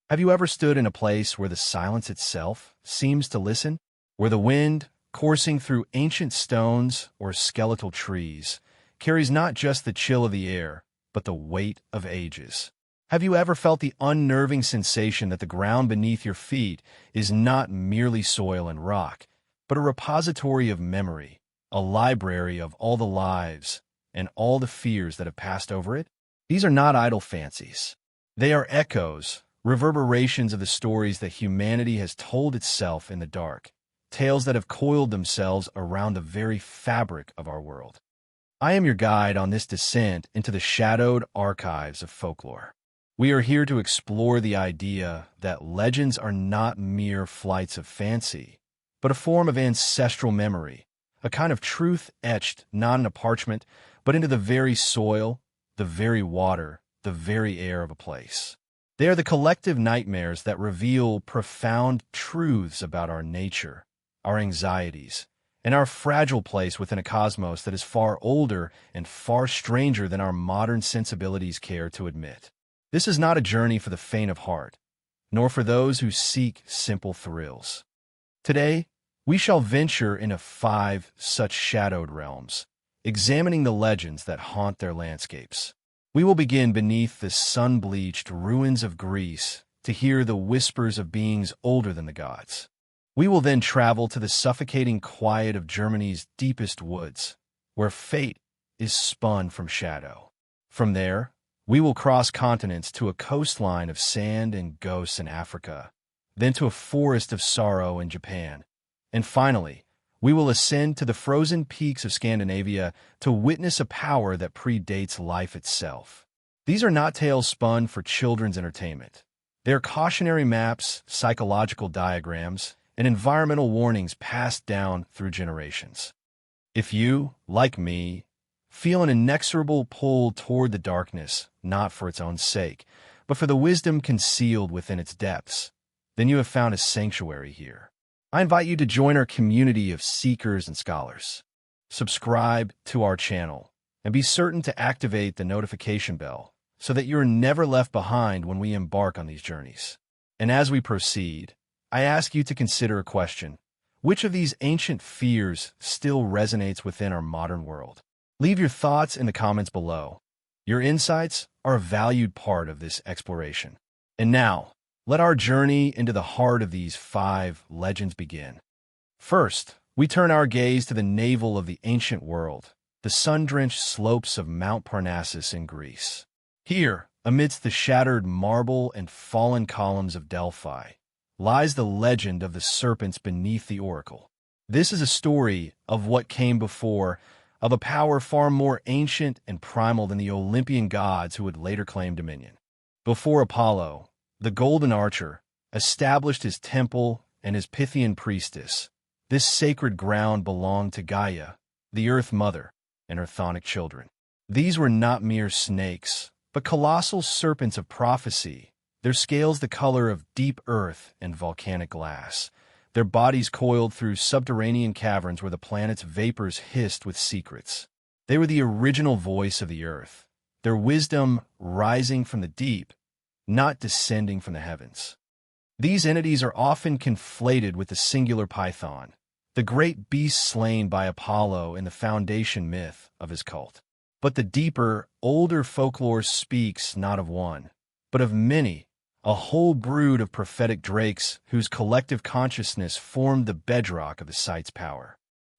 Have you ever stood in a place where the silence itself seems to listen? Where the wind, coursing through ancient stones or skeletal trees, carries not just the chill of the air, but the weight of ages? Have you ever felt the unnerving sensation that the ground beneath your feet is not merely soil and rock, but a repository of memory, a library of all the lives and all the fears that have passed over it? These are not idle fancies. They are echoes, reverberations of the stories that humanity has told itself in the dark, tales that have coiled themselves around the very fabric of our world. I am your guide on this descent into the shadowed archives of folklore. We are here to explore the idea that legends are not mere flights of fancy, but a form of ancestral memory, a kind of truth etched not in a parchment, but into the very soil, the very water, the very air of a place. They are the collective nightmares that reveal profound truths about our nature, our anxieties, and our fragile place within a cosmos that is far older and far stranger than our modern sensibilities care to admit. This is not a journey for the faint of heart, nor for those who seek simple thrills. Today, we shall venture into 5 such shadowed realms, examining the legends that haunt their landscapes. We will begin beneath the sun-bleached ruins of Greece to hear the whispers of beings older than the gods. We will then travel to the suffocating quiet of Germany's deepest woods, where fate is spun from shadow. From there, we will cross continents to a coastline of sand and ghosts in Africa, then to a forest of sorrow in Japan, and finally, we will ascend to the frozen peaks of Scandinavia to witness a power that predates life itself. These are not tales spun for children's entertainment. They are cautionary maps, psychological diagrams, and environmental warnings passed down through generations. If you, like me, feel an inexorable pull toward the darkness, not for its own sake, but for the wisdom concealed within its depths, then you have found a sanctuary here. I invite you to join our community of seekers and scholars. Subscribe to our channel and be certain to activate the notification bell so that you are never left behind when we embark on these journeys. And as we proceed, I ask you to consider a question. Which of these ancient fears still resonates within our modern world? Leave your thoughts in the comments below. Your insights are a valued part of this exploration. And now, let our journey into the heart of these 5 legends begin. First, we turn our gaze to the navel of the ancient world, the sun-drenched slopes of Mount Parnassus in Greece. Here, amidst the shattered marble and fallen columns of Delphi, lies the legend of the serpents beneath the Oracle. This is a story of what came before, of a power far more ancient and primal than the Olympian gods who would later claim dominion. Before Apollo, the golden archer, established his temple and his Pythian priestess, this sacred ground belonged to Gaia, the Earth Mother, and her chthonic children. These were not mere snakes, but colossal serpents of prophecy, their scales the color of deep earth and volcanic glass, their bodies coiled through subterranean caverns where the planet's vapors hissed with secrets. They were the original voice of the earth, their wisdom rising from the deep, not descending from the heavens. These entities are often conflated with the singular python, the great beast slain by Apollo in the foundation myth of his cult. But the deeper, older folklore speaks not of one, but of many, a whole brood of prophetic drakes whose collective consciousness formed the bedrock of the site's power.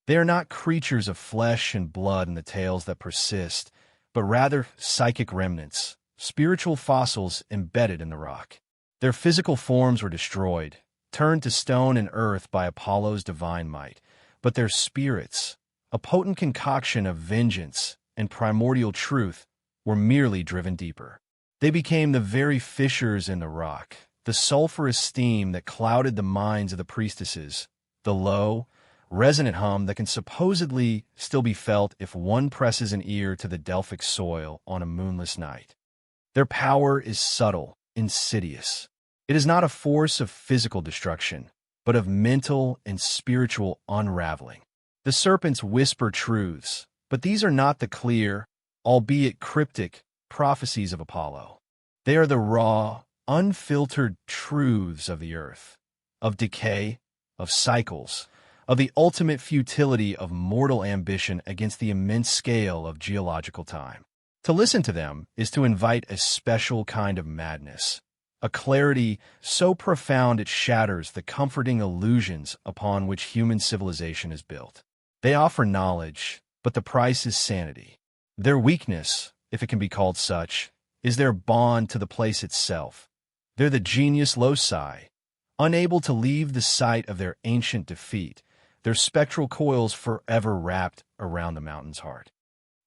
They are not creatures of flesh and blood in the tales that persist, but rather psychic remnants, spiritual fossils embedded in the rock. Their physical forms were destroyed, turned to stone and earth by Apollo's divine might, but their spirits, a potent concoction of vengeance and primordial truth, were merely driven deeper. They became the very fissures in the rock, the sulfurous steam that clouded the minds of the priestesses, the low, resonant hum that can supposedly still be felt if one presses an ear to the Delphic soil on a moonless night. Their power is subtle, insidious. It is not a force of physical destruction, but of mental and spiritual unraveling. The serpents whisper truths, but these are not the clear, albeit cryptic, prophecies of Apollo. They are the raw, unfiltered truths of the earth, of decay, of cycles, of the ultimate futility of mortal ambition against the immense scale of geological time. To listen to them is to invite a special kind of madness, a clarity so profound it shatters the comforting illusions upon which human civilization is built. They offer knowledge, but the price is sanity. Their weakness, if it can be called such, is their bond to the place itself. They're the genius loci, unable to leave the site of their ancient defeat, their spectral coils forever wrapped around the mountain's heart.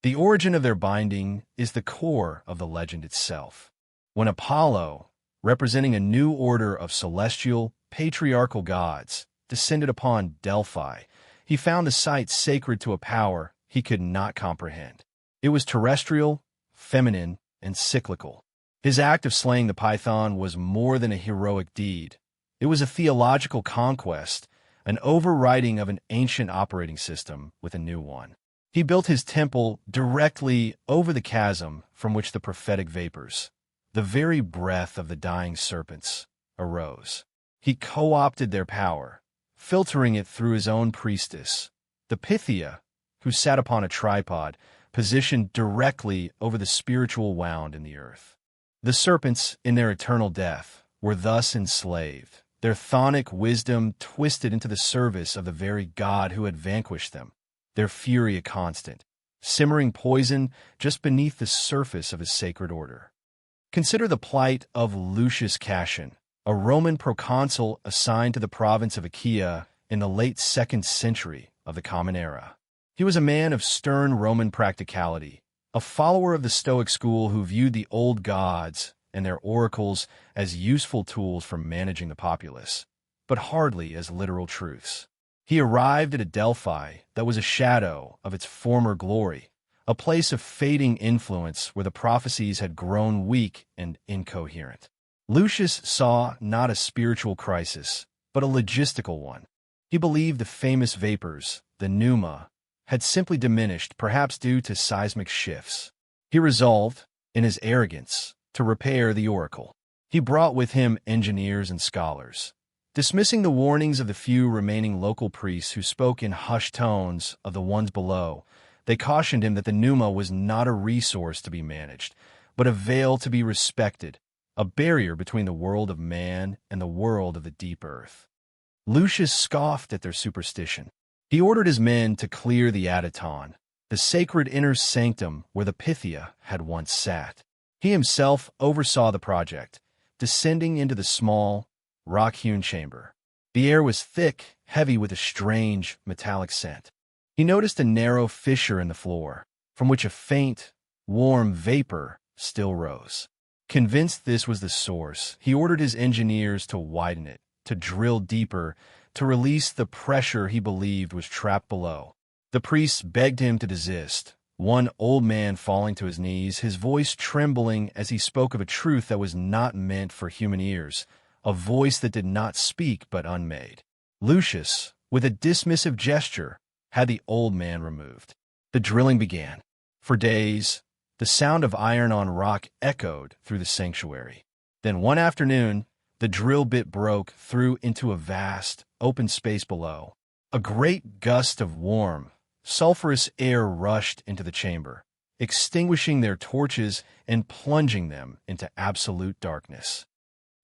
The origin of their binding is the core of the legend itself. When Apollo, representing a new order of celestial, patriarchal gods, descended upon Delphi, he found the site sacred to a power he could not comprehend. It was terrestrial, feminine, and cyclical. His act of slaying the python was more than a heroic deed. It was a theological conquest, an overriding of an ancient operating system with a new one. He built his temple directly over the chasm from which the prophetic vapors, the very breath of the dying serpents, arose. He co-opted their power, filtering it through his own priestess, the Pythia, who sat upon a tripod, positioned directly over the spiritual wound in the earth. The serpents, in their eternal death, were thus enslaved, their chthonic wisdom twisted into the service of the very god who had vanquished them, their fury a constant, simmering poison just beneath the surface of his sacred order. Consider the plight of Lucius Cassian, a Roman proconsul assigned to the province of Achaia in the late 2nd century of the Common Era. He was a man of stern Roman practicality, a follower of the Stoic school who viewed the old gods and their oracles as useful tools for managing the populace, but hardly as literal truths. He arrived at a Delphi that was a shadow of its former glory, a place of fading influence where the prophecies had grown weak and incoherent. Lucius saw not a spiritual crisis, but a logistical one. He believed the famous vapors, the pneuma, had simply diminished, perhaps due to seismic shifts. He resolved, in his arrogance, to repair the oracle. He brought with him engineers and scholars. Dismissing the warnings of the few remaining local priests who spoke in hushed tones of the ones below, they cautioned him that the pneuma was not a resource to be managed, but a veil to be respected, a barrier between the world of man and the world of the deep earth. Lucius scoffed at their superstition. He ordered his men to clear the Adaton, the sacred inner sanctum where the Pythia had once sat. He himself oversaw the project, descending into the small, rock-hewn chamber. The air was thick, heavy with a strange, metallic scent. He noticed a narrow fissure in the floor, from which a faint, warm vapor still rose. Convinced this was the source, he ordered his engineers to widen it, to drill deeper, to release the pressure he believed was trapped below. The priests begged him to desist, one old man falling to his knees, his voice trembling as he spoke of a truth that was not meant for human ears, a voice that did not speak but unmade. Lucius, with a dismissive gesture, had the old man removed. The drilling began. For days, the sound of iron on rock echoed through the sanctuary. Then one afternoon, the drill bit broke through into a vast, open space below. A great gust of warm, sulphurous air rushed into the chamber, extinguishing their torches and plunging them into absolute darkness.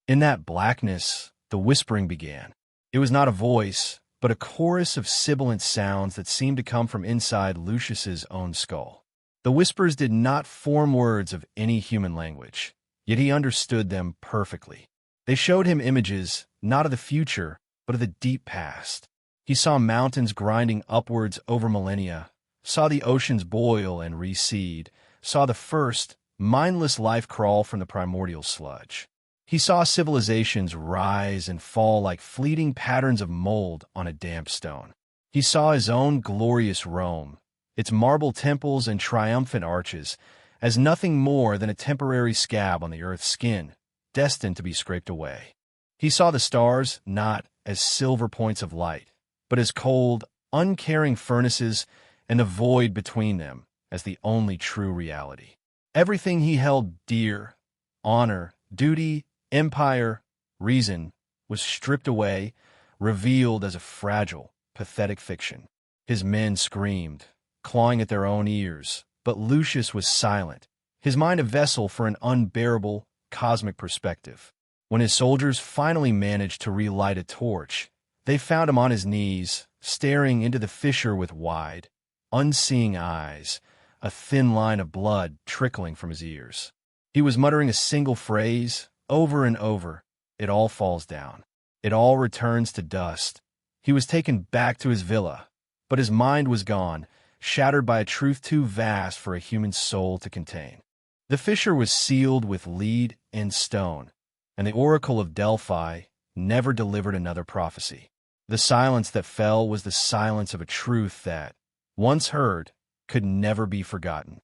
In that blackness, the whispering began. It was not a voice, but a chorus of sibilant sounds that seemed to come from inside Lucius's own skull. The whispers did not form words of any human language, yet he understood them perfectly. They showed him images, not of the future, but of the deep past. He saw mountains grinding upwards over millennia, saw the oceans boil and recede, saw the first, mindless life crawl from the primordial sludge. He saw civilizations rise and fall like fleeting patterns of mold on a damp stone. He saw his own glorious Rome, its marble temples and triumphant arches, as nothing more than a temporary scab on the earth's skin, destined to be scraped away. He saw the stars not as silver points of light, but as cold, uncaring furnaces, and the void between them as the only true reality. Everything he held dear, honor, duty, Empire, reason, was stripped away, revealed as a fragile, pathetic fiction. His men screamed, clawing at their own ears, but Lucius was silent, his mind a vessel for an unbearable, cosmic perspective. When his soldiers finally managed to relight a torch, they found him on his knees, staring into the fissure with wide, unseeing eyes, a thin line of blood trickling from his ears. He was muttering a single phrase, over and over. It all falls down. It all returns to dust. He was taken back to his villa, but his mind was gone, shattered by a truth too vast for a human soul to contain. The fissure was sealed with lead and stone, and the Oracle of Delphi never delivered another prophecy. The silence that fell was the silence of a truth that, once heard, could never be forgotten.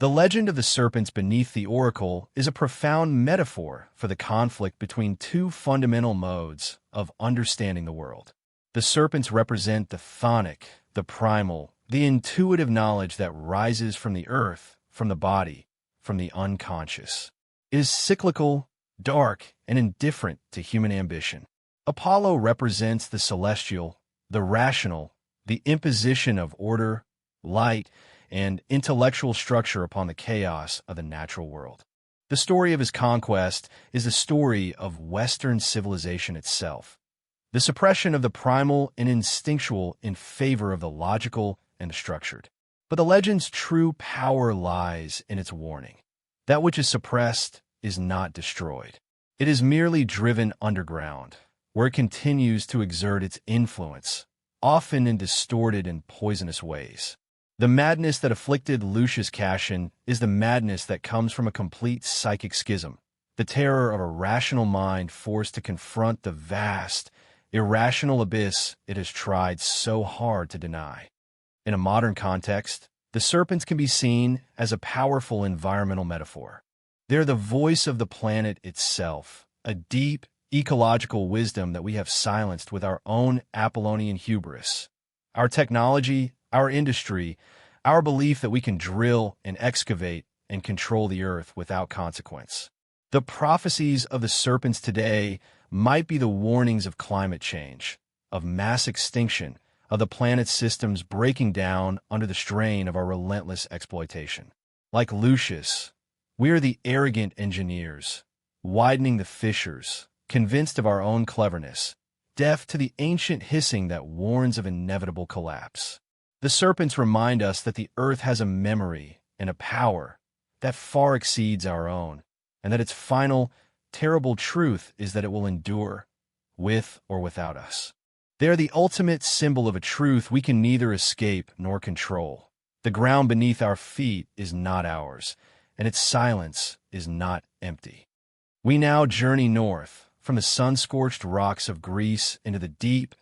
The legend of the serpents beneath the oracle is a profound metaphor for the conflict between two fundamental modes of understanding the world. The serpents represent the chthonic, the primal, the intuitive knowledge that rises from the earth, from the body, from the unconscious. It is cyclical, dark, and indifferent to human ambition. Apollo represents the celestial, the rational, the imposition of order, light, and intellectual structure upon the chaos of the natural world. The story of his conquest is the story of Western civilization itself, the suppression of the primal and instinctual in favor of the logical and the structured. But the legend's true power lies in its warning. That which is suppressed is not destroyed. It is merely driven underground, where it continues to exert its influence, often in distorted and poisonous ways. The madness that afflicted Lucius Cassian is the madness that comes from a complete psychic schism, the terror of a rational mind forced to confront the vast, irrational abyss it has tried so hard to deny. In a modern context, the serpents can be seen as a powerful environmental metaphor. They're the voice of the planet itself, a deep, ecological wisdom that we have silenced with our own Apollonian hubris. Our technology, our industry, our belief that we can drill and excavate and control the earth without consequence. The prophecies of the serpents today might be the warnings of climate change, of mass extinction, of the planet's systems breaking down under the strain of our relentless exploitation. Like Lucius, we are the arrogant engineers, widening the fissures, convinced of our own cleverness, deaf to the ancient hissing that warns of inevitable collapse. The serpents remind us that the earth has a memory and a power that far exceeds our own, and that its final, terrible truth is that it will endure, with or without us. They are the ultimate symbol of a truth we can neither escape nor control. The ground beneath our feet is not ours, and its silence is not empty. We now journey north, from the sun-scorched rocks of Greece into the deep,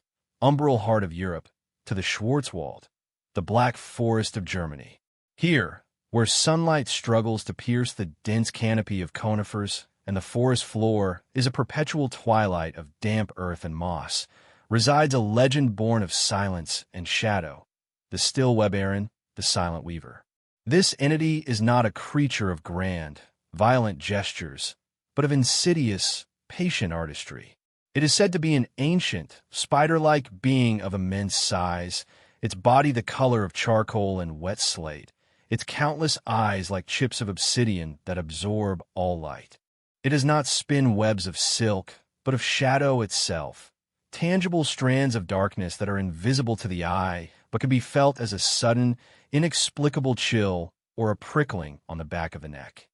umbral heart of Europe, to the Schwarzwald, the black forest of Germany. Here, where sunlight struggles to pierce the dense canopy of conifers, and the forest floor is a perpetual twilight of damp earth and moss, resides a legend born of silence and shadow, the still web Aaron, the silent weaver. This entity is not a creature of grand, violent gestures, but of insidious, patient artistry. It is said to be an ancient, spider-like being of immense size, its body the color of charcoal and wet slate, its countless eyes like chips of obsidian that absorb all light. It does not spin webs of silk, but of shadow itself, tangible strands of darkness that are invisible to the eye, but can be felt as a sudden, inexplicable chill or a prickling on the back of the neck.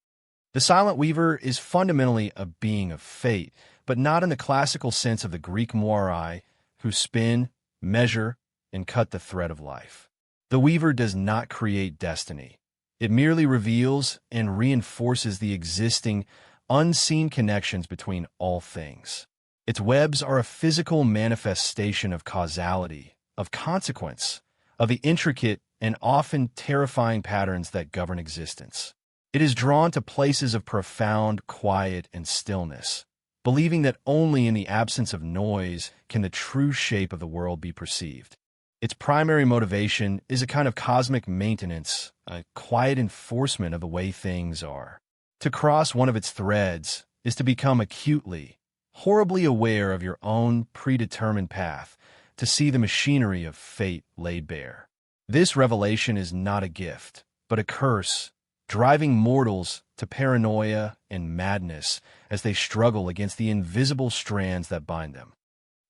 The silent weaver is fundamentally a being of fate, but not in the classical sense of the Greek moirai, who spin, measure, and cut the thread of life. The weaver does not create destiny. It merely reveals and reinforces the existing, unseen connections between all things. Its webs are a physical manifestation of causality, of consequence, of the intricate and often terrifying patterns that govern existence. It is drawn to places of profound quiet and stillness, believing that only in the absence of noise can the true shape of the world be perceived. Its primary motivation is a kind of cosmic maintenance, a quiet enforcement of the way things are. To cross one of its threads, is to become acutely, horribly aware of your own predetermined path, to see the machinery of fate laid bare. This revelation is not a gift, but a curse, driving mortals to paranoia and madness as they struggle against the invisible strands that bind them.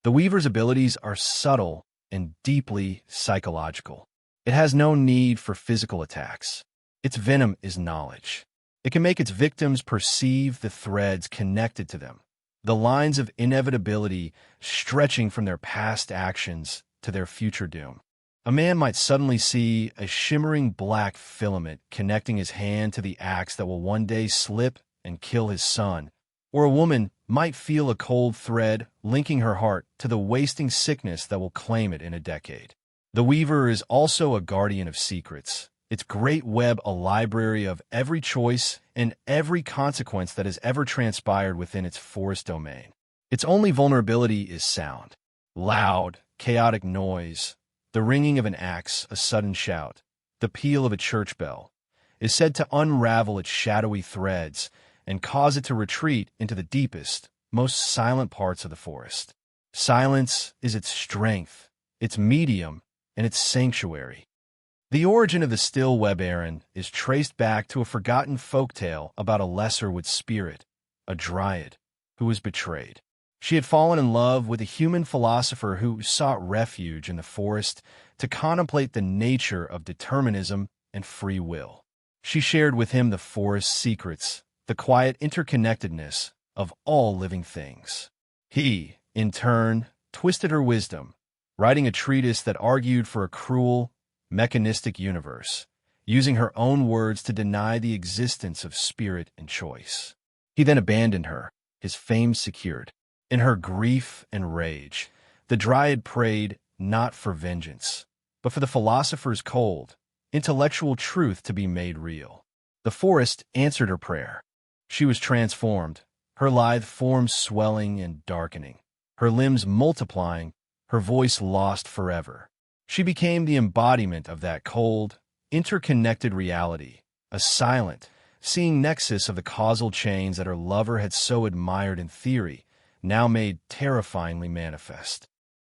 The Weaver's abilities are subtle and deeply psychological. It has no need for physical attacks. Its venom is knowledge. It can make its victims perceive the threads connected to them, the lines of inevitability stretching from their past actions to their future doom. A man might suddenly see a shimmering black filament connecting his hand to the axe that will one day slip and kill his son, or a woman might feel a cold thread linking her heart to the wasting sickness that will claim it in a decade. The Weaver is also a guardian of secrets, its great web a library of every choice and every consequence that has ever transpired within its forest domain. Its only vulnerability is sound. Loud, chaotic noise, the ringing of an axe, a sudden shout, the peal of a church bell, is said to unravel its shadowy threads and cause it to retreat into the deepest, most silent parts of the forest. Silence is its strength, its medium, and its sanctuary. The origin of the still web Aaron is traced back to a forgotten folktale about a lesser-wood spirit, a dryad, who was betrayed. She had fallen in love with a human philosopher who sought refuge in the forest to contemplate the nature of determinism and free will. She shared with him the forest's secrets, the quiet interconnectedness of all living things. He, in turn, twisted her wisdom, writing a treatise that argued for a cruel, mechanistic universe, using her own words to deny the existence of spirit and choice. He then abandoned her, his fame secured. In her grief and rage, the dryad prayed not for vengeance, but for the philosopher's cold, intellectual truth to be made real. The forest answered her prayer. She was transformed, her lithe form swelling and darkening, her limbs multiplying, her voice lost forever. She became the embodiment of that cold, interconnected reality, a silent, seeing nexus of the causal chains that her lover had so admired in theory, now made terrifyingly manifest.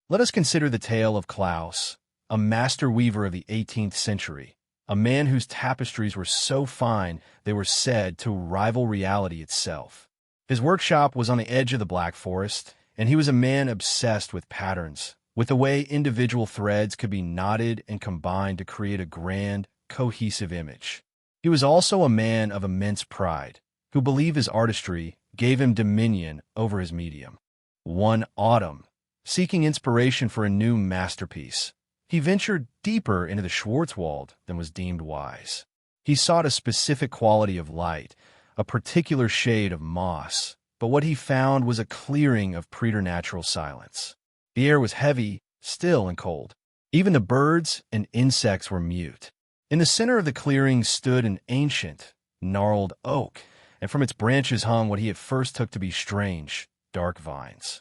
Let us consider the tale of Klaus, a master weaver of the 18th century, a man whose tapestries were so fine they were said to rival reality itself. His workshop was on the edge of the Black Forest, and he was a man obsessed with patterns, with the way individual threads could be knotted and combined to create a grand, cohesive image. He was also a man of immense pride, who believed his artistry gave him dominion over his medium. One autumn, seeking inspiration for a new masterpiece, he ventured deeper into the Schwarzwald than was deemed wise. He sought a specific quality of light, a particular shade of moss, but what he found was a clearing of preternatural silence. The air was heavy, still, and cold. Even the birds and insects were mute. In the center of the clearing stood an ancient, gnarled oak, and from its branches hung what he at first took to be strange, dark vines.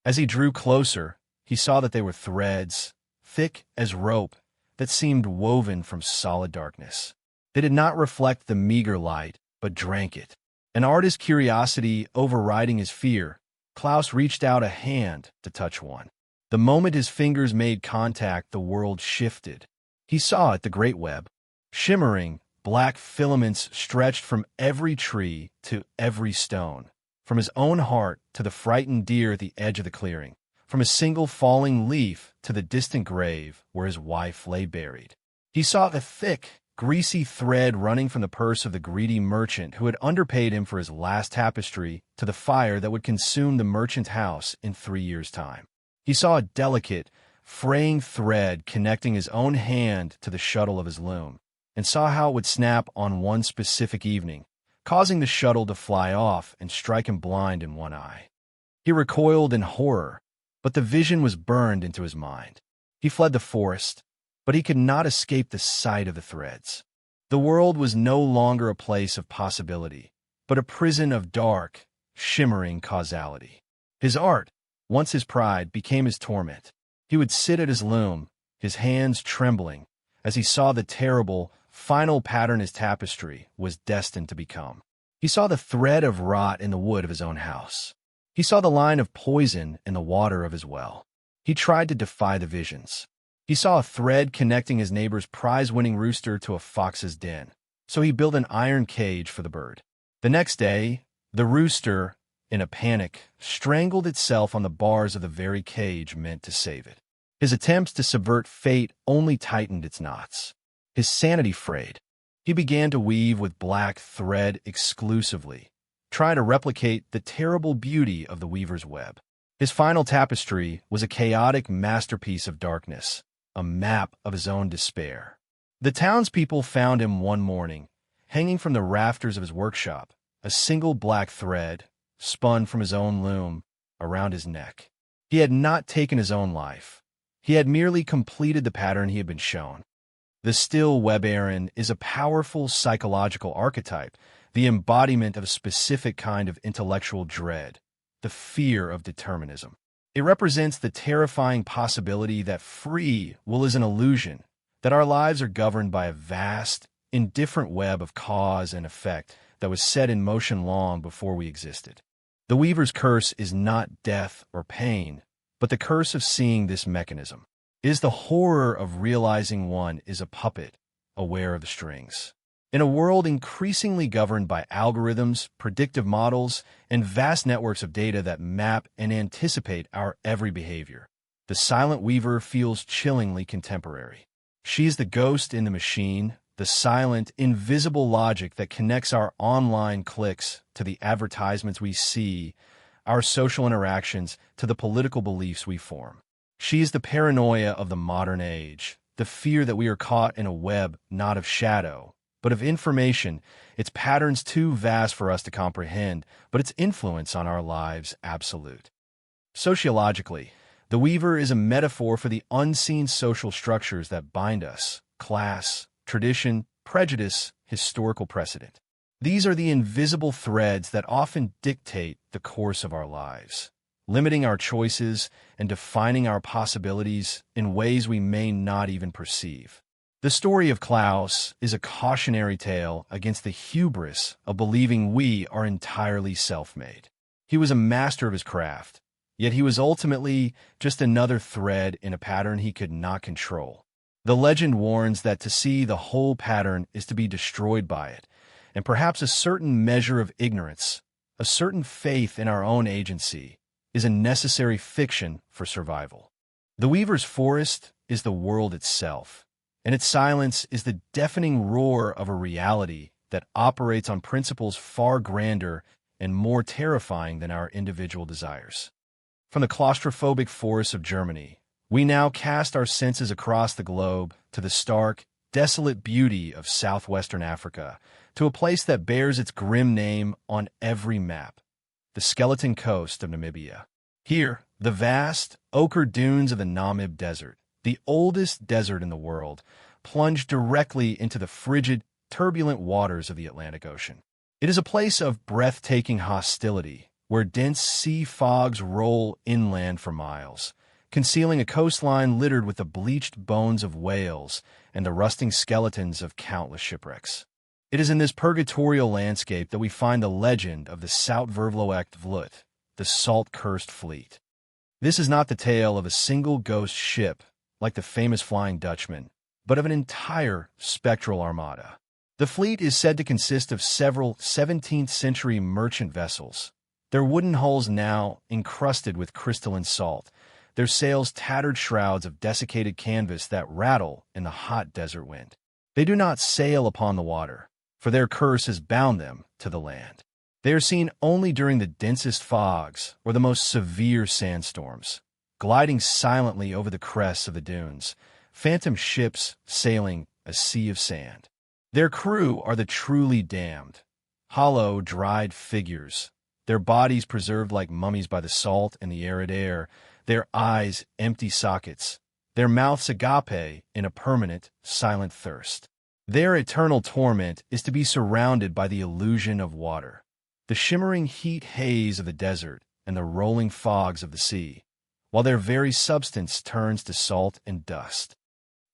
As he drew closer, he saw that they were threads, thick as rope, that seemed woven from solid darkness. They did not reflect the meager light, but drank it. An artist's curiosity overriding his fear, Klaus reached out a hand to touch one. The moment his fingers made contact, the world shifted. He saw it, the great web. Shimmering, black filaments stretched from every tree to every stone, from his own heart to the frightened deer at the edge of the clearing, from a single falling leaf to the distant grave where his wife lay buried. He saw a thick, greasy thread running from the purse of the greedy merchant who had underpaid him for his last tapestry to the fire that would consume the merchant's house in 3 years' time. He saw a delicate, fraying thread connecting his own hand to the shuttle of his loom, and saw how it would snap on one specific evening, causing the shuttle to fly off and strike him blind in one eye. He recoiled in horror, but the vision was burned into his mind. He fled the forest, but he could not escape the sight of the threads. The world was no longer a place of possibility, but a prison of dark, shimmering causality. His art, once his pride, became his torment. He would sit at his loom, his hands trembling, as he saw the terrible, final pattern his tapestry was destined to become. He saw the thread of rot in the wood of his own house. He saw the line of poison in the water of his well. He tried to defy the visions. He saw a thread connecting his neighbor's prize-winning rooster to a fox's den, so he built an iron cage for the bird. The next day, the rooster, in a panic, strangled itself on the bars of the very cage meant to save it. His attempts to subvert fate only tightened its knots. His sanity frayed. He began to weave with black thread exclusively, trying to replicate the terrible beauty of the weaver's web. His final tapestry was a chaotic masterpiece of darkness, a map of his own despair. The townspeople found him one morning, hanging from the rafters of his workshop, a single black thread, spun from his own loom, around his neck. He had not taken his own life. He had merely completed the pattern he had been shown. The still web Aaron is a powerful psychological archetype, the embodiment of a specific kind of intellectual dread, the fear of determinism. It represents the terrifying possibility that free will is an illusion, that our lives are governed by a vast, indifferent web of cause and effect that was set in motion long before we existed. The weaver's curse is not death or pain, but the curse of seeing this mechanism. It is the horror of realizing one is a puppet, aware of the strings. In a world increasingly governed by algorithms, predictive models, and vast networks of data that map and anticipate our every behavior, the silent weaver feels chillingly contemporary. She is the ghost in the machine, the silent, invisible logic that connects our online clicks to the advertisements we see, our social interactions to the political beliefs we form. She is the paranoia of the modern age, the fear that we are caught in a web not of shadow, but of information, its patterns too vast for us to comprehend, but its influence on our lives absolute. Sociologically, the weaver is a metaphor for the unseen social structures that bind us: class, tradition, prejudice, historical precedent. These are the invisible threads that often dictate the course of our lives, limiting our choices and defining our possibilities in ways we may not even perceive. The story of Klaus is a cautionary tale against the hubris of believing we are entirely self-made. He was a master of his craft, yet he was ultimately just another thread in a pattern he could not control. The legend warns that to see the whole pattern is to be destroyed by it, and perhaps a certain measure of ignorance, a certain faith in our own agency, is a necessary fiction for survival. The weaver's forest is the world itself, and its silence is the deafening roar of a reality that operates on principles far grander and more terrifying than our individual desires. From the claustrophobic forests of Germany, we now cast our senses across the globe to the stark, desolate beauty of southwestern Africa, to a place that bears its grim name on every map, the skeleton coast of Namibia. Here, the vast, ochre dunes of the Namib Desert, the oldest desert in the world, plunge directly into the frigid, turbulent waters of the Atlantic Ocean. It is a place of breathtaking hostility, where dense sea fogs roll inland for miles, concealing a coastline littered with the bleached bones of whales and the rusting skeletons of countless shipwrecks. It is in this purgatorial landscape that we find the legend of the Zoutvervloekte Vloot, the salt-cursed fleet. This is not the tale of a single ghost ship, like the famous Flying Dutchman, but of an entire spectral armada. The fleet is said to consist of several 17th-century merchant vessels, their wooden hulls now encrusted with crystalline salt, their sails tattered shrouds of desiccated canvas that rattle in the hot desert wind. They do not sail upon the water, for their curse has bound them to the land. They are seen only during the densest fogs or the most severe sandstorms, gliding silently over the crests of the dunes, phantom ships sailing a sea of sand. Their crew are the truly damned, hollow, dried figures, their bodies preserved like mummies by the salt and the arid air, their eyes empty sockets, their mouths agape in a permanent, silent thirst. Their eternal torment is to be surrounded by the illusion of water, the shimmering heat haze of the desert and the rolling fogs of the sea, while their very substance turns to salt and dust.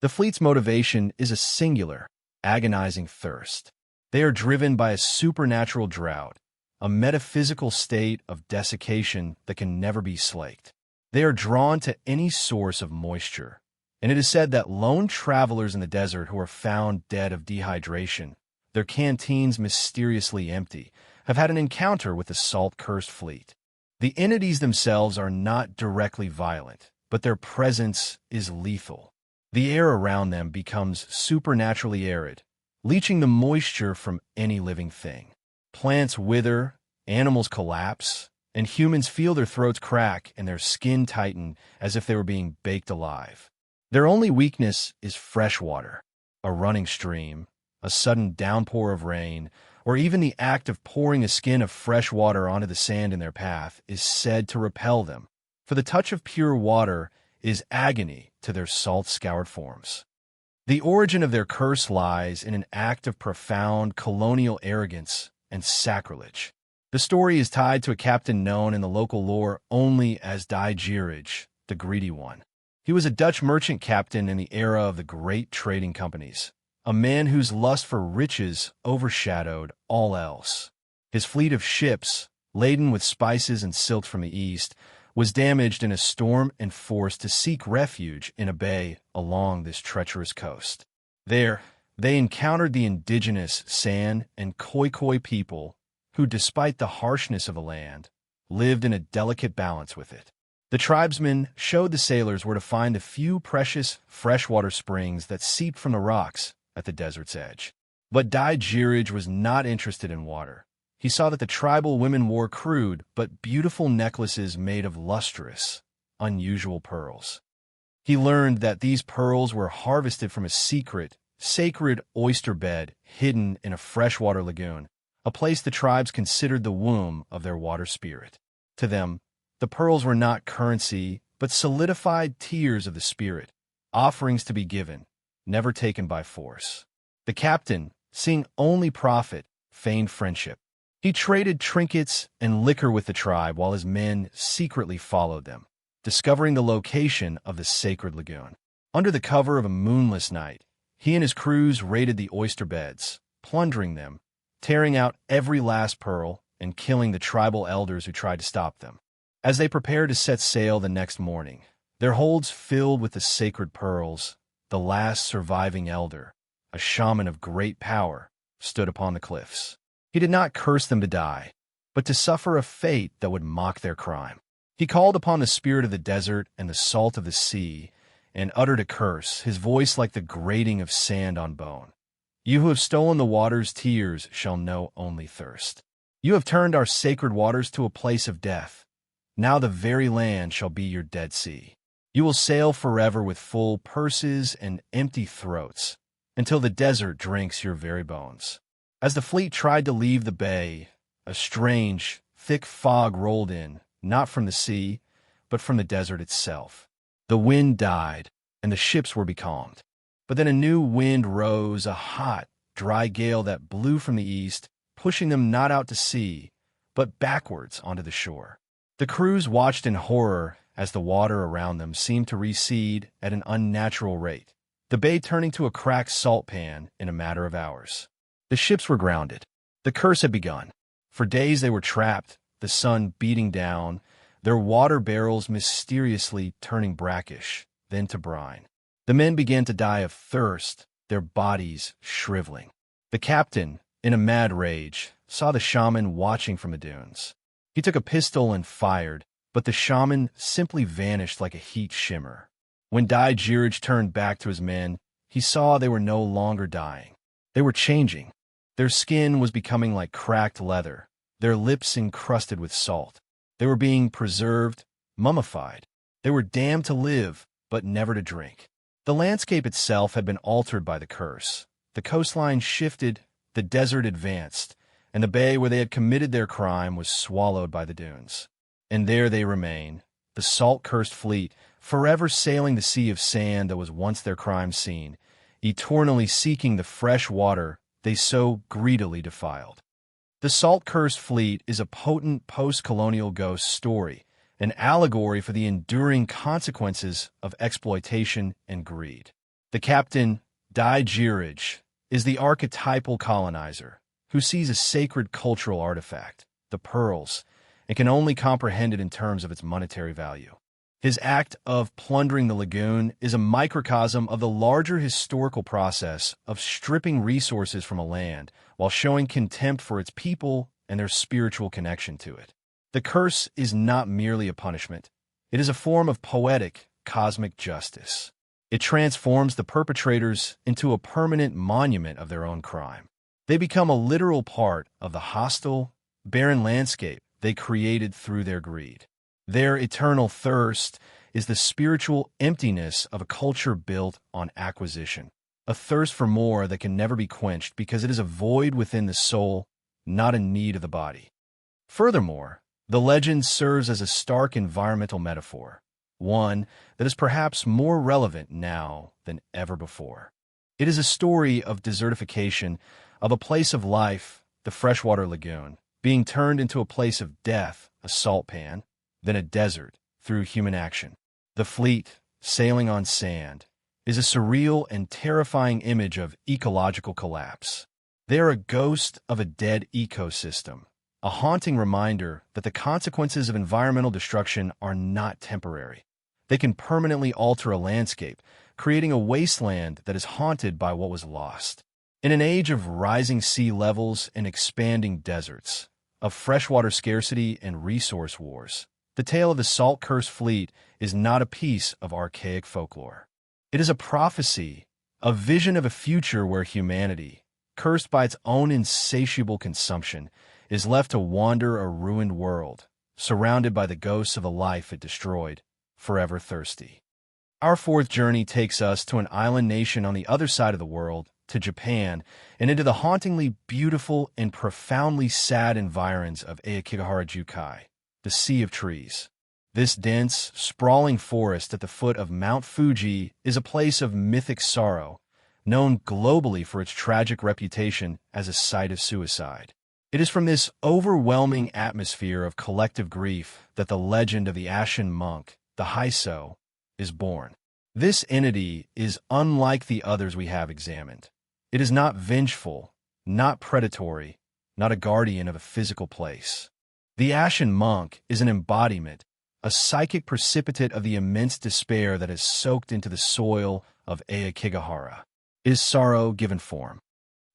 The fleet's motivation is a singular, agonizing thirst. They are driven by a supernatural drought, a metaphysical state of desiccation that can never be slaked. They are drawn to any source of moisture, and it is said that lone travelers in the desert who are found dead of dehydration, their canteens mysteriously empty, have had an encounter with the salt-cursed fleet. The entities themselves are not directly violent, but their presence is lethal. The air around them becomes supernaturally arid, leaching the moisture from any living thing. Plants wither, animals collapse, and humans feel their throats crack and their skin tighten as if they were being baked alive. Their only weakness is fresh water, a running stream, a sudden downpour of rain, or even the act of pouring a skin of fresh water onto the sand in their path is said to repel them, for the touch of pure water is agony to their salt-scoured forms. The origin of their curse lies in an act of profound colonial arrogance and sacrilege. The story is tied to a captain known in the local lore only as Dai-Jiraj, the Greedy One. He was a Dutch merchant captain in the era of the great trading companies, a man whose lust for riches overshadowed all else. His fleet of ships, laden with spices and silks from the east, was damaged in a storm and forced to seek refuge in a bay along this treacherous coast. There, they encountered the indigenous San and Khoikhoi people who, despite the harshness of the land, lived in a delicate balance with it. The tribesmen showed the sailors where to find the few precious freshwater springs that seeped from the rocks at the desert's edge. But Dai-Jiraj was not interested in water. He saw that the tribal women wore crude but beautiful necklaces made of lustrous, unusual pearls. He learned that these pearls were harvested from a secret, sacred oyster bed hidden in a freshwater lagoon, a place the tribes considered the womb of their water spirit. To them, the pearls were not currency, but solidified tears of the spirit, offerings to be given, never taken by force. The captain, seeing only profit, feigned friendship. He traded trinkets and liquor with the tribe while his men secretly followed them, discovering the location of the sacred lagoon. Under the cover of a moonless night, he and his crews raided the oyster beds, plundering them, tearing out every last pearl, and killing the tribal elders who tried to stop them. As they prepared to set sail the next morning, their holds filled with the sacred pearls, the last surviving elder, a shaman of great power, stood upon the cliffs. He did not curse them to die, but to suffer a fate that would mock their crime. He called upon the spirit of the desert and the salt of the sea, and uttered a curse, his voice like the grating of sand on bone. You who have stolen the water's tears shall know only thirst. You have turned our sacred waters to a place of death. Now the very land shall be your Dead Sea. You will sail forever with full purses and empty throats, until the desert drinks your very bones. As the fleet tried to leave the bay, a strange, thick fog rolled in, not from the sea, but from the desert itself. The wind died, and the ships were becalmed. But then a new wind rose, a hot, dry gale that blew from the east, pushing them not out to sea, but backwards onto the shore. The crews watched in horror as the water around them seemed to recede at an unnatural rate, the bay turning to a cracked salt pan in a matter of hours. The ships were grounded. The curse had begun. For days they were trapped, the sun beating down, their water barrels mysteriously turning brackish, then to brine. The men began to die of thirst, their bodies shriveling. The captain, in a mad rage, saw the shaman watching from the dunes. He took a pistol and fired, but the shaman simply vanished like a heat shimmer. When Dai-Jiraj turned back to his men, he saw they were no longer dying. They were changing. Their skin was becoming like cracked leather, their lips encrusted with salt. They were being preserved, mummified. They were damned to live, but never to drink. The landscape itself had been altered by the curse. The coastline shifted, the desert advanced, and the bay where they had committed their crime was swallowed by the dunes. And there they remain, the salt-cursed fleet, forever sailing the sea of sand that was once their crime scene, eternally seeking the fresh water they so greedily defiled. The salt-cursed fleet is a potent post-colonial ghost story, an allegory for the enduring consequences of exploitation and greed. The captain, Dai-Jiraj, is the archetypal colonizer, who sees a sacred cultural artifact, the pearls, and can only comprehend it in terms of its monetary value. His act of plundering the lagoon is a microcosm of the larger historical process of stripping resources from a land while showing contempt for its people and their spiritual connection to it. The curse is not merely a punishment. It is a form of poetic, cosmic justice. It transforms the perpetrators into a permanent monument of their own crime. They become a literal part of the hostile, barren landscape they created through their greed. Their eternal thirst is the spiritual emptiness of a culture built on acquisition, a thirst for more that can never be quenched because it is a void within the soul, not a need of the body. Furthermore, the legend serves as a stark environmental metaphor, one that is perhaps more relevant now than ever before. It is a story of desertification of a place of life, the freshwater lagoon, being turned into a place of death, a salt pan, then a desert through human action. The fleet, sailing on sand, is a surreal and terrifying image of ecological collapse. They are a ghost of a dead ecosystem, a haunting reminder that the consequences of environmental destruction are not temporary. They can permanently alter a landscape, creating a wasteland that is haunted by what was lost. In an age of rising sea levels and expanding deserts, of freshwater scarcity and resource wars, the tale of the salt-cursed fleet is not a piece of archaic folklore. It is a prophecy, a vision of a future where humanity, cursed by its own insatiable consumption, is left to wander a ruined world, surrounded by the ghosts of a life it destroyed, forever thirsty. Our fourth journey takes us to an island nation on the other side of the world, to Japan, and into the hauntingly beautiful and profoundly sad environs of Aokigahara Jukai, the Sea of Trees. This dense, sprawling forest at the foot of Mount Fuji is a place of mythic sorrow, known globally for its tragic reputation as a site of suicide. It is from this overwhelming atmosphere of collective grief that the legend of the Ashen Monk, the Haiso, is born. This entity is unlike the others we have examined. It is not vengeful, not predatory, not a guardian of a physical place. The Ashen Monk is an embodiment, a psychic precipitate of the immense despair that has soaked into the soil of Aokigahara. Is sorrow given form?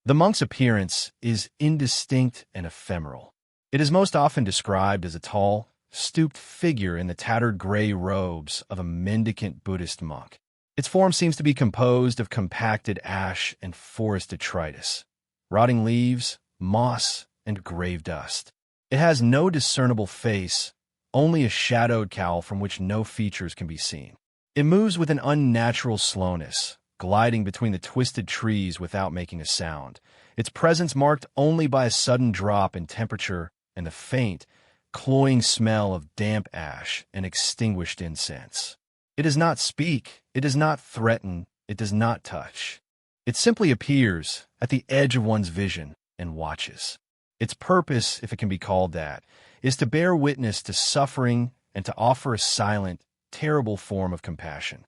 The monk's appearance is indistinct and ephemeral. It is most often described as a tall, stooped figure in the tattered gray robes of a mendicant Buddhist monk. Its form seems to be composed of compacted ash and forest detritus, rotting leaves, moss, and grave dust. It has no discernible face, only a shadowed cowl from which no features can be seen. It moves with an unnatural slowness, gliding between the twisted trees without making a sound, its presence marked only by a sudden drop in temperature and the faint, cloying smell of damp ash and extinguished incense. It does not speak, it does not threaten, it does not touch. It simply appears at the edge of one's vision and watches. Its purpose, if it can be called that, is to bear witness to suffering and to offer a silent, terrible form of compassion.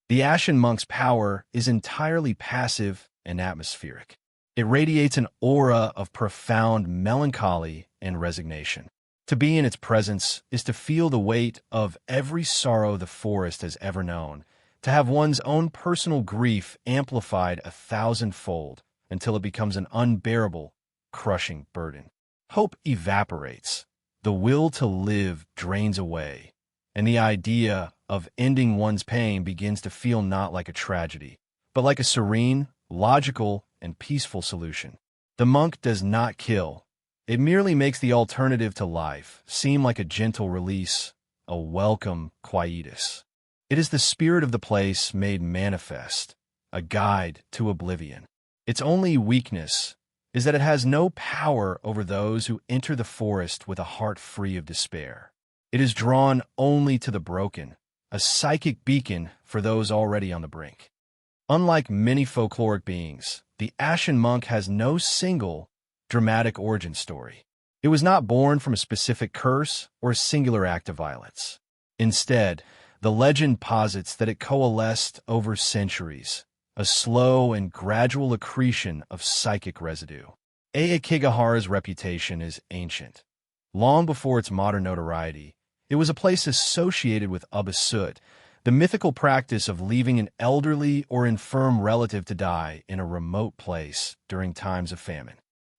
The Ashen Monk's power is entirely passive and atmospheric. It radiates an aura of profound melancholy and resignation. To be in its presence is to feel the weight of every sorrow the forest has ever known, to have one's own personal grief amplified 1,000-fold until it becomes an unbearable, crushing burden. Hope evaporates, the will to live drains away, and the idea of ending one's pain begins to feel not like a tragedy, but like a serene, logical, and peaceful solution. The monk does not kill. It merely makes the alternative to life seem like a gentle release, a welcome quietus. It is the spirit of the place made manifest, a guide to oblivion. Its only weakness is that it has no power over those who enter the forest with a heart free of despair. It is drawn only to the broken, a psychic beacon for those already on the brink. Unlike many folkloric beings, the Ashen Monk has no single, dramatic origin story. It was not born from a specific curse or a singular act of violence. Instead, the legend posits that it coalesced over centuries, a slow and gradual accretion of psychic residue. Aokigahara's reputation is ancient. Long before its modern notoriety, it was a place associated with Ubasut, the mythical practice of leaving an elderly or infirm relative to die in a remote place during times of famine.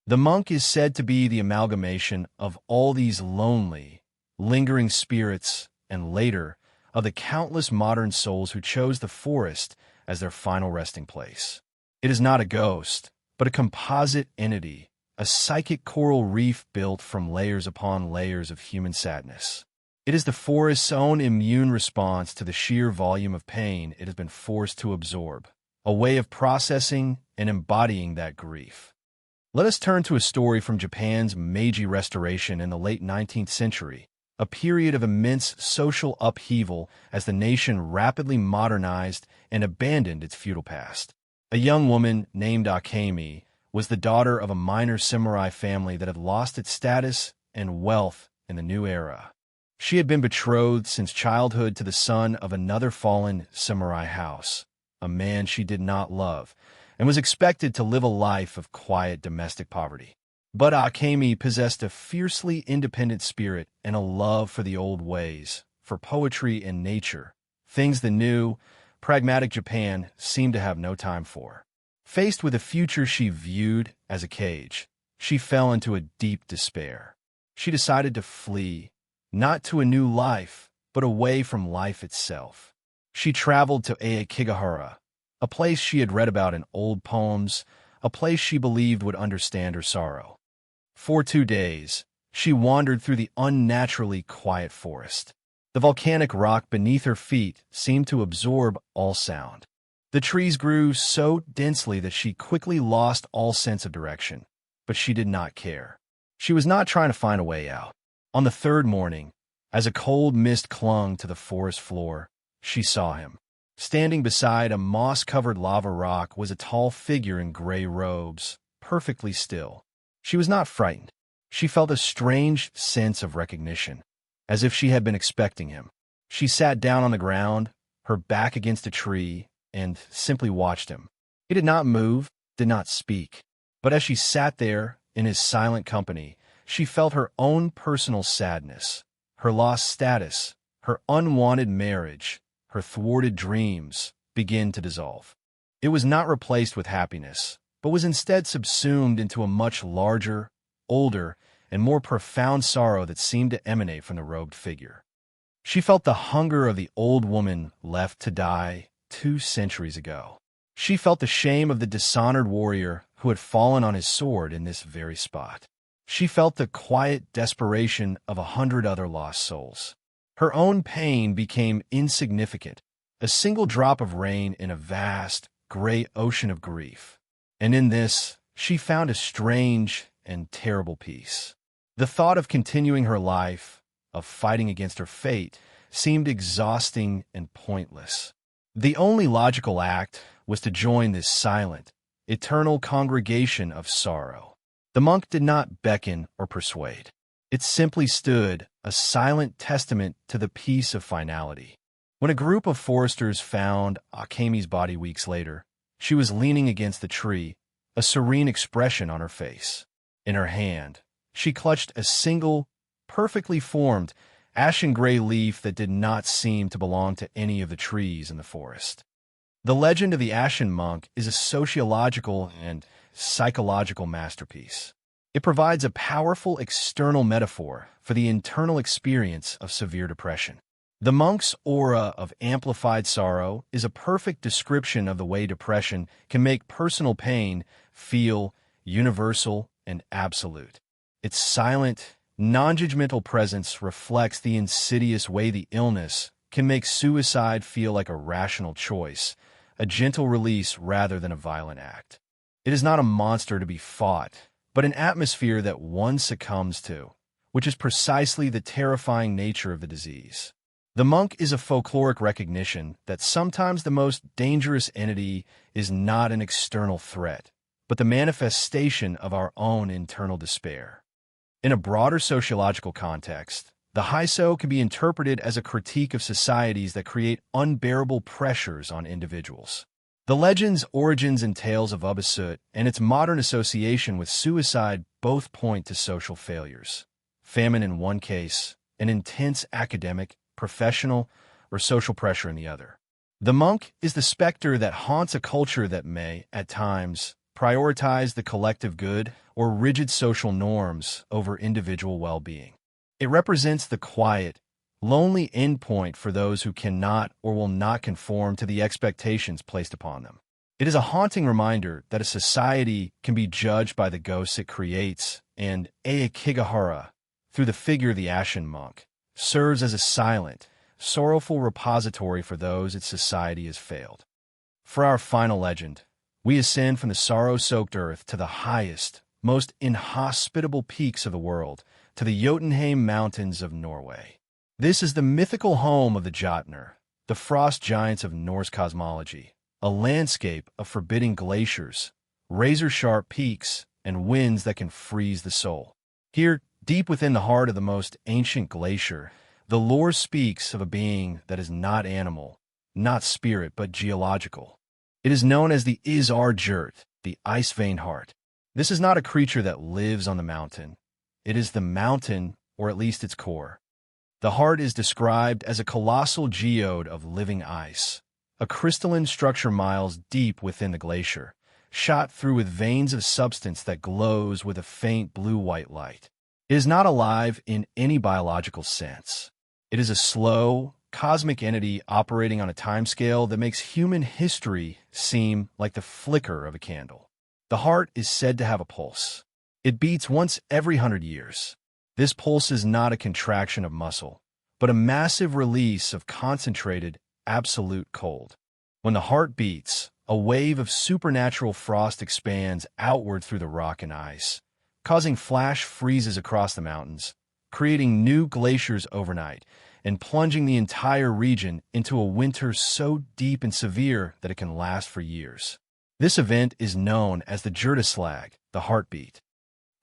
The monk is said to be the amalgamation of all these lonely, lingering spirits and later of the countless modern souls who chose the forest as their final resting place. It is not a ghost, but a composite entity, a psychic coral reef built from layers upon layers of human sadness. It is the forest's own immune response to the sheer volume of pain it has been forced to absorb, a way of processing and embodying that grief. Let us turn to a story from Japan's Meiji Restoration in the late 19th century, a period of immense social upheaval as the nation rapidly modernized and abandoned its feudal past. A young woman named Akemi was the daughter of a minor samurai family that had lost its status and wealth in the new era. She had been betrothed since childhood to the son of another fallen samurai house, a man she did not love, and was expected to live a life of quiet domestic poverty. But Akemi possessed a fiercely independent spirit and a love for the old ways, for poetry and nature, things the new, pragmatic Japan seemed to have no time for. Faced with a future she viewed as a cage, she fell into a deep despair. She decided to flee, not to a new life, but away from life itself. She traveled to Aokigahara, a place she had read about in old poems, a place she believed would understand her sorrow. For 2 days, she wandered through the unnaturally quiet forest. The volcanic rock beneath her feet seemed to absorb all sound. The trees grew so densely that she quickly lost all sense of direction, but she did not care. She was not trying to find a way out. On the third morning, as a cold mist clung to the forest floor, she saw him. Standing beside a moss-covered lava rock was a tall figure in gray robes, perfectly still. She was not frightened. She felt a strange sense of recognition, as if she had been expecting him. She sat down on the ground, her back against a tree, and simply watched him. He did not move, did not speak. But as she sat there, in his silent company, she felt her own personal sadness, her lost status, her unwanted marriage, her thwarted dreams begin to dissolve. It was not replaced with happiness, but was instead subsumed into a much larger, older, and more profound sorrow that seemed to emanate from the robed figure. She felt the hunger of the old woman left to die 2 centuries ago. She felt the shame of the dishonored warrior who had fallen on his sword in this very spot. She felt the quiet desperation of 100 other lost souls. Her own pain became insignificant, a single drop of rain in a vast, gray ocean of grief. And in this, she found a strange and terrible peace. The thought of continuing her life, of fighting against her fate, seemed exhausting and pointless. The only logical act was to join this silent, eternal congregation of sorrow. The monk did not beckon or persuade. It simply stood, a silent testament to the peace of finality. When a group of foresters found Akemi's body weeks later, she was leaning against the tree, a serene expression on her face. In her hand, she clutched a single, perfectly formed, ashen-gray leaf that did not seem to belong to any of the trees in the forest. The legend of the Ashen Monk is a sociological and psychological masterpiece. It provides a powerful external metaphor for the internal experience of severe depression. The monk's aura of amplified sorrow is a perfect description of the way depression can make personal pain feel universal and absolute. Its silent, non-judgmental presence reflects the insidious way the illness can make suicide feel like a rational choice, a gentle release rather than a violent act. It is not a monster to be fought, but an atmosphere that one succumbs to, which is precisely the terrifying nature of the disease. The monk is a folkloric recognition that sometimes the most dangerous entity is not an external threat, but the manifestation of our own internal despair. In a broader sociological context, the Haiso can be interpreted as a critique of societies that create unbearable pressures on individuals. The legend's origins and tales of Ubasut and its modern association with suicide both point to social failures. Famine in one case, and intense academic, professional, or social pressure in the other. The monk is the specter that haunts a culture that may, at times, prioritize the collective good or rigid social norms over individual well-being. It represents the quiet, lonely endpoint for those who cannot or will not conform to the expectations placed upon them. It is a haunting reminder that a society can be judged by the ghosts it creates, and Aokigahara, through the figure of the Ashen Monk, serves as a silent, sorrowful repository for those its society has failed. For our final legend, we ascend from the sorrow-soaked earth to the highest, most inhospitable peaks of the world, to the Jotunheim Mountains of Norway. This is the mythical home of the Jotnar, the frost giants of Norse cosmology, a landscape of forbidding glaciers, razor-sharp peaks, and winds that can freeze the soul. Here, deep within the heart of the most ancient glacier, the lore speaks of a being that is not animal, not spirit, but geological. It is known as the Isarjurt, the ice-veined heart. This is not a creature that lives on the mountain. It is the mountain, or at least its core. The heart is described as a colossal geode of living ice, a crystalline structure miles deep within the glacier, shot through with veins of substance that glows with a faint blue-white light. It is not alive in any biological sense. It is a slow, cosmic entity operating on a timescale that makes human history seem like the flicker of a candle. The heart is said to have a pulse. It beats once every 100 years. This pulse is not a contraction of muscle, but a massive release of concentrated, absolute cold. When the heart beats, a wave of supernatural frost expands outward through the rock and ice, causing flash freezes across the mountains, creating new glaciers overnight, and plunging the entire region into a winter so deep and severe that it can last for years. This event is known as the Jurtaslag, the heartbeat.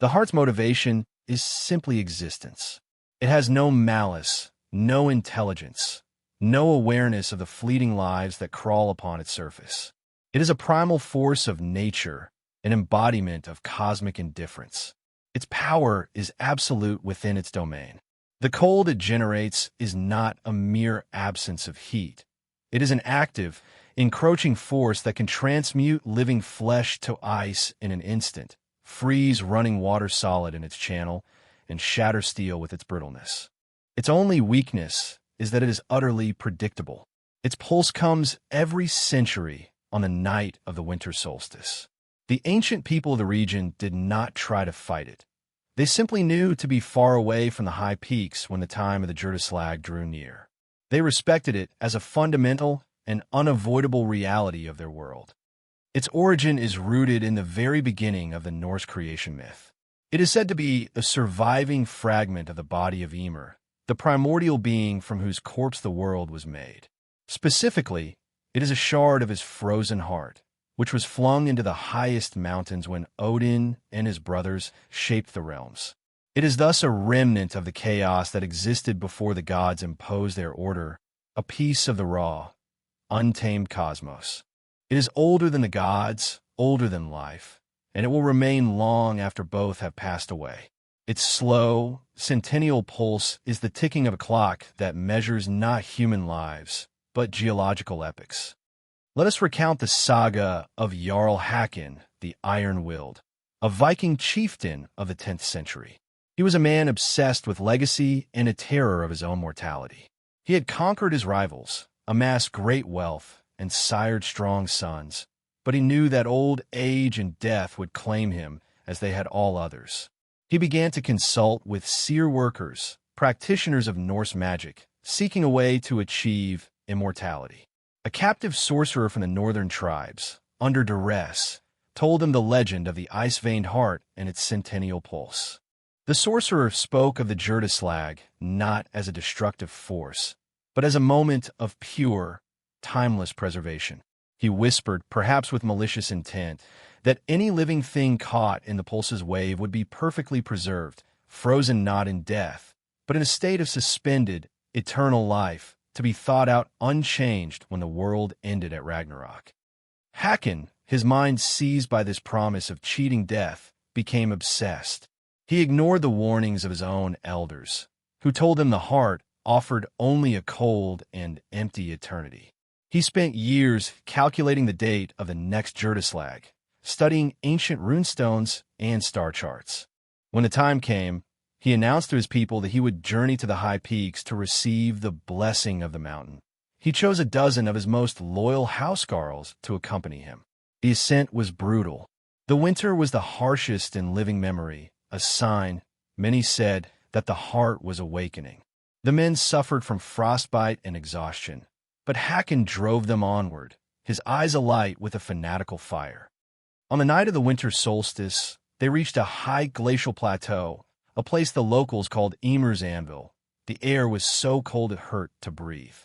The heart's motivation is simply existence. It has no malice, no intelligence, no awareness of the fleeting lives that crawl upon its surface. It is a primal force of nature, an embodiment of cosmic indifference. Its power is absolute within its domain. The cold it generates is not a mere absence of heat. It is an active, encroaching force that can transmute living flesh to ice in an instant, freeze running water solid in its channel, and shatter steel with its brittleness. Its only weakness is that it is utterly predictable. Its pulse comes every century on the night of the winter solstice. The ancient people of the region did not try to fight it. They simply knew to be far away from the high peaks when the time of the Jurtaslag drew near. They respected it as a fundamental and unavoidable reality of their world. Its origin is rooted in the very beginning of the Norse creation myth. It is said to be a surviving fragment of the body of Ymir, the primordial being from whose corpse the world was made. Specifically, it is a shard of his frozen heart, which was flung into the highest mountains when Odin and his brothers shaped the realms. It is thus a remnant of the chaos that existed before the gods imposed their order, a piece of the raw, untamed cosmos. It is older than the gods, older than life, and it will remain long after both have passed away. Its slow, centennial pulse is the ticking of a clock that measures not human lives, but geological epochs. Let us recount the saga of Jarl Hakon, the Iron-Willed, a Viking chieftain of the 10th century. He was a man obsessed with legacy and a terror of his own mortality. He had conquered his rivals, amassed great wealth, and sired strong sons, but he knew that old age and death would claim him as they had all others. He began to consult with seer workers, practitioners of Norse magic, seeking a way to achieve immortality. A captive sorcerer from the northern tribes, under duress, told him the legend of the ice-veined heart and its centennial pulse. The sorcerer spoke of the Jurtaslag not as a destructive force, but as a moment of pure, timeless preservation. He whispered, perhaps with malicious intent, that any living thing caught in the pulse's wave would be perfectly preserved, frozen not in death, but in a state of suspended, eternal life, to be thought out unchanged when the world ended at Ragnarok. Hakon, his mind seized by this promise of cheating death, became obsessed. He ignored the warnings of his own elders, who told him the heart offered only a cold and empty eternity. He spent years calculating the date of the next Jurdaslag, studying ancient runestones and star charts. When the time came, he announced to his people that he would journey to the high peaks to receive the blessing of the mountain. He chose a dozen of his most loyal housecarls to accompany him. The ascent was brutal. The winter was the harshest in living memory, a sign, many said, that the heart was awakening. The men suffered from frostbite and exhaustion, but Hakon drove them onward, his eyes alight with a fanatical fire. On the night of the winter solstice, they reached a high glacial plateau, a place the locals called Emir's Anvil. The air was so cold it hurt to breathe.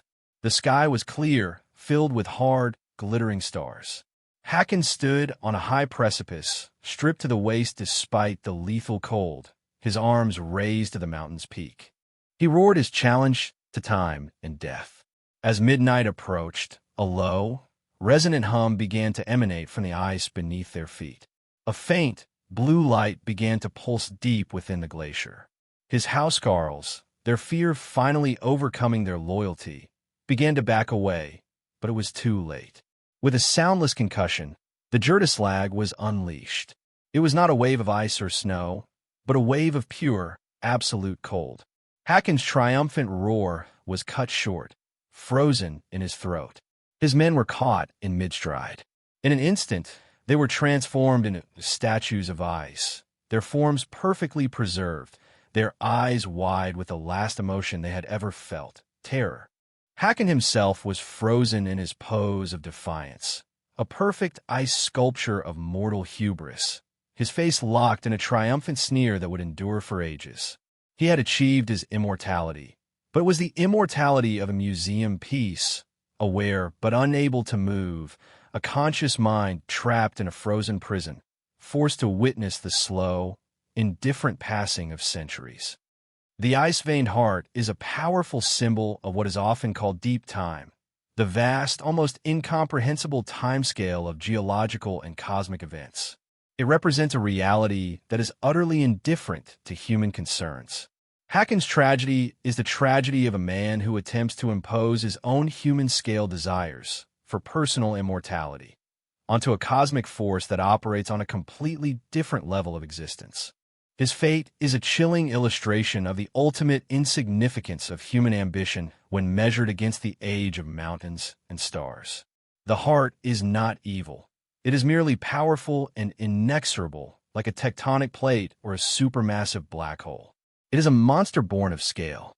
The sky was clear, filled with hard, glittering stars. Hakon stood on a high precipice, stripped to the waist despite the lethal cold, his arms raised to the mountain's peak. He roared his challenge to time and death. As midnight approached, a low, resonant hum began to emanate from the ice beneath their feet. A faint, blue light began to pulse deep within the glacier. His housecarls, their fear finally overcoming their loyalty, began to back away, but it was too late. With a soundless concussion, the Jurdaslag was unleashed. It was not a wave of ice or snow, but a wave of pure, absolute cold. Hakon's triumphant roar was cut short, frozen in his throat. His men were caught in mid-stride. In an instant, they were transformed into statues of ice, their forms perfectly preserved, their eyes wide with the last emotion they had ever felt, terror. Hakon himself was frozen in his pose of defiance, a perfect ice sculpture of mortal hubris, his face locked in a triumphant sneer that would endure for ages. He had achieved his immortality, but it was the immortality of a museum piece, aware but unable to move, a conscious mind trapped in a frozen prison, forced to witness the slow, indifferent passing of centuries. The ice-veined heart is a powerful symbol of what is often called deep time, the vast, almost incomprehensible timescale of geological and cosmic events. It represents a reality that is utterly indifferent to human concerns. Hakon's tragedy is the tragedy of a man who attempts to impose his own human-scale desires for personal immortality onto a cosmic force that operates on a completely different level of existence. His fate is a chilling illustration of the ultimate insignificance of human ambition when measured against the age of mountains and stars. The heart is not evil. It is merely powerful and inexorable, like a tectonic plate or a supermassive black hole. It is a monster born of scale.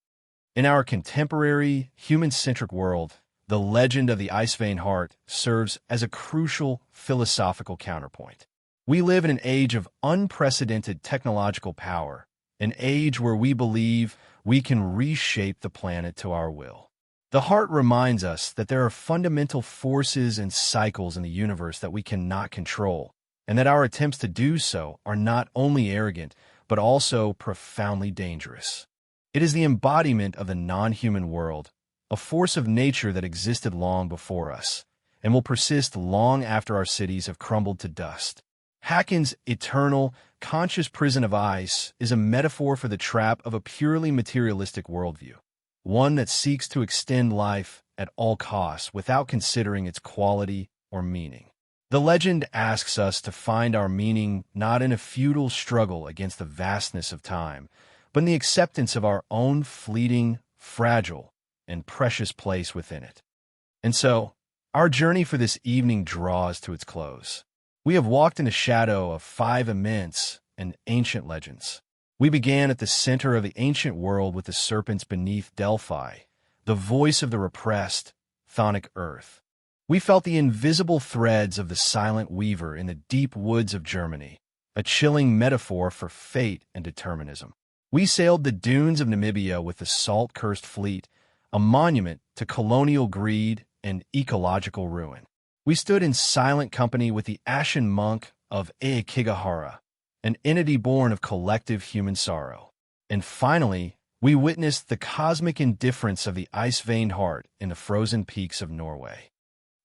In our contemporary, human-centric world, the legend of the ice-veined heart serves as a crucial philosophical counterpoint. We live in an age of unprecedented technological power, an age where we believe we can reshape the planet to our will. The heart reminds us that there are fundamental forces and cycles in the universe that we cannot control, and that our attempts to do so are not only arrogant, but also profoundly dangerous. It is the embodiment of the non-human world, a force of nature that existed long before us, and will persist long after our cities have crumbled to dust. Hakon's eternal, conscious prison of ice is a metaphor for the trap of a purely materialistic worldview, one that seeks to extend life at all costs without considering its quality or meaning. The legend asks us to find our meaning not in a futile struggle against the vastness of time, but in the acceptance of our own fleeting, fragile, and precious place within it. And so, our journey for this evening draws to its close. We have walked in the shadow of 5 immense and ancient legends. We began at the center of the ancient world with the serpents beneath Delphi, the voice of the repressed, chthonic earth. We felt the invisible threads of the silent weaver in the deep woods of Germany, a chilling metaphor for fate and determinism. We sailed the dunes of Namibia with the salt-cursed fleet, a monument to colonial greed and ecological ruin. We stood in silent company with the ashen monk of Aokigahara, an entity born of collective human sorrow. And finally, we witnessed the cosmic indifference of the ice-veined heart in the frozen peaks of Norway.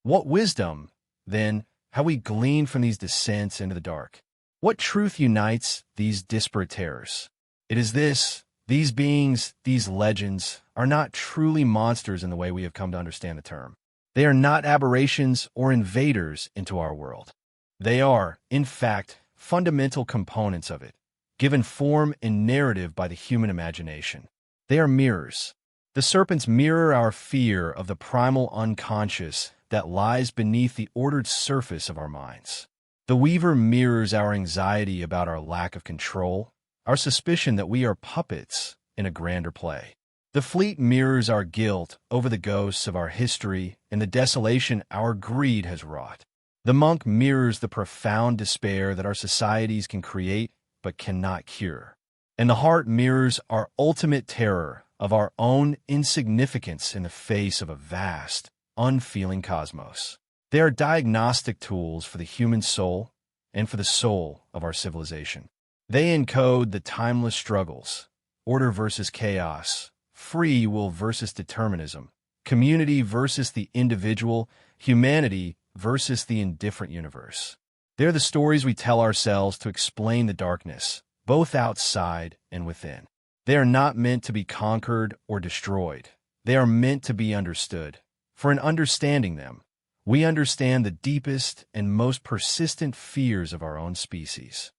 What wisdom, then, how we glean from these descents into the dark. What truth unites these disparate terrors? It is this: these beings, these legends, are not truly monsters in the way we have come to understand the term. They are not aberrations or invaders into our world. They are, in fact, fundamental components of it, given form and narrative by the human imagination. They are mirrors. The serpents mirror our fear of the primal unconscious that lies beneath the ordered surface of our minds. The weaver mirrors our anxiety about our lack of control, our suspicion that we are puppets in a grander play. The fleet mirrors our guilt over the ghosts of our history and the desolation our greed has wrought. The monk mirrors the profound despair that our societies can create but cannot cure. And the heart mirrors our ultimate terror of our own insignificance in the face of a vast, unfeeling cosmos. They are diagnostic tools for the human soul and for the soul of our civilization. They encode the timeless struggles: order versus chaos, free will versus determinism, community versus the individual, humanity versus the indifferent universe. They're the stories we tell ourselves to explain the darkness, both outside and within. They are not meant to be conquered or destroyed. They are meant to be understood. For in understanding them, we understand the deepest and most persistent fears of our own species.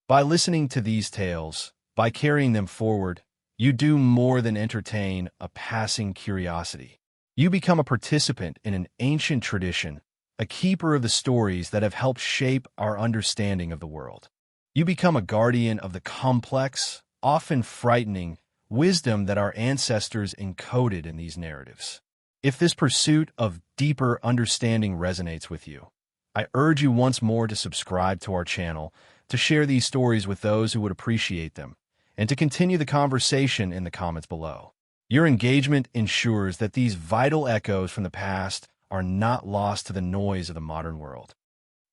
By listening to these tales, by carrying them forward, you do more than entertain a passing curiosity. You become a participant in an ancient tradition, a keeper of the stories that have helped shape our understanding of the world. You become a guardian of the complex, often frightening, wisdom that our ancestors encoded in these narratives. If this pursuit of deeper understanding resonates with you, I urge you once more to subscribe to our channel, to share these stories with those who would appreciate them, and to continue the conversation in the comments below. Your engagement ensures that these vital echoes from the past are not lost to the noise of the modern world.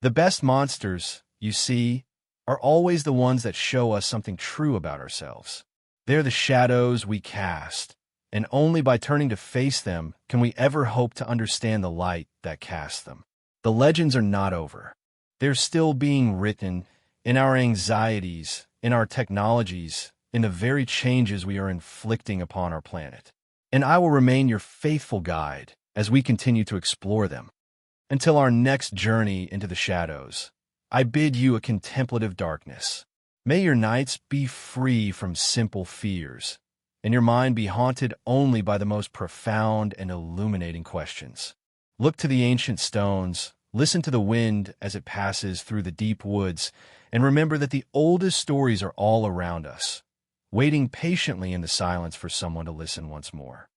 The best monsters, you see, are always the ones that show us something true about ourselves. They're the shadows we cast, and only by turning to face them can we ever hope to understand the light that casts them. The legends are not over. They're still being written in our anxieties, in our technologies, in the very changes we are inflicting upon our planet. And I will remain your faithful guide as we continue to explore them. Until our next journey into the shadows, I bid you a contemplative darkness. May your nights be free from simple fears, and your mind be haunted only by the most profound and illuminating questions. Look to the ancient stones, listen to the wind as it passes through the deep woods, and remember that the oldest stories are all around us, waiting patiently in the silence for someone to listen once more.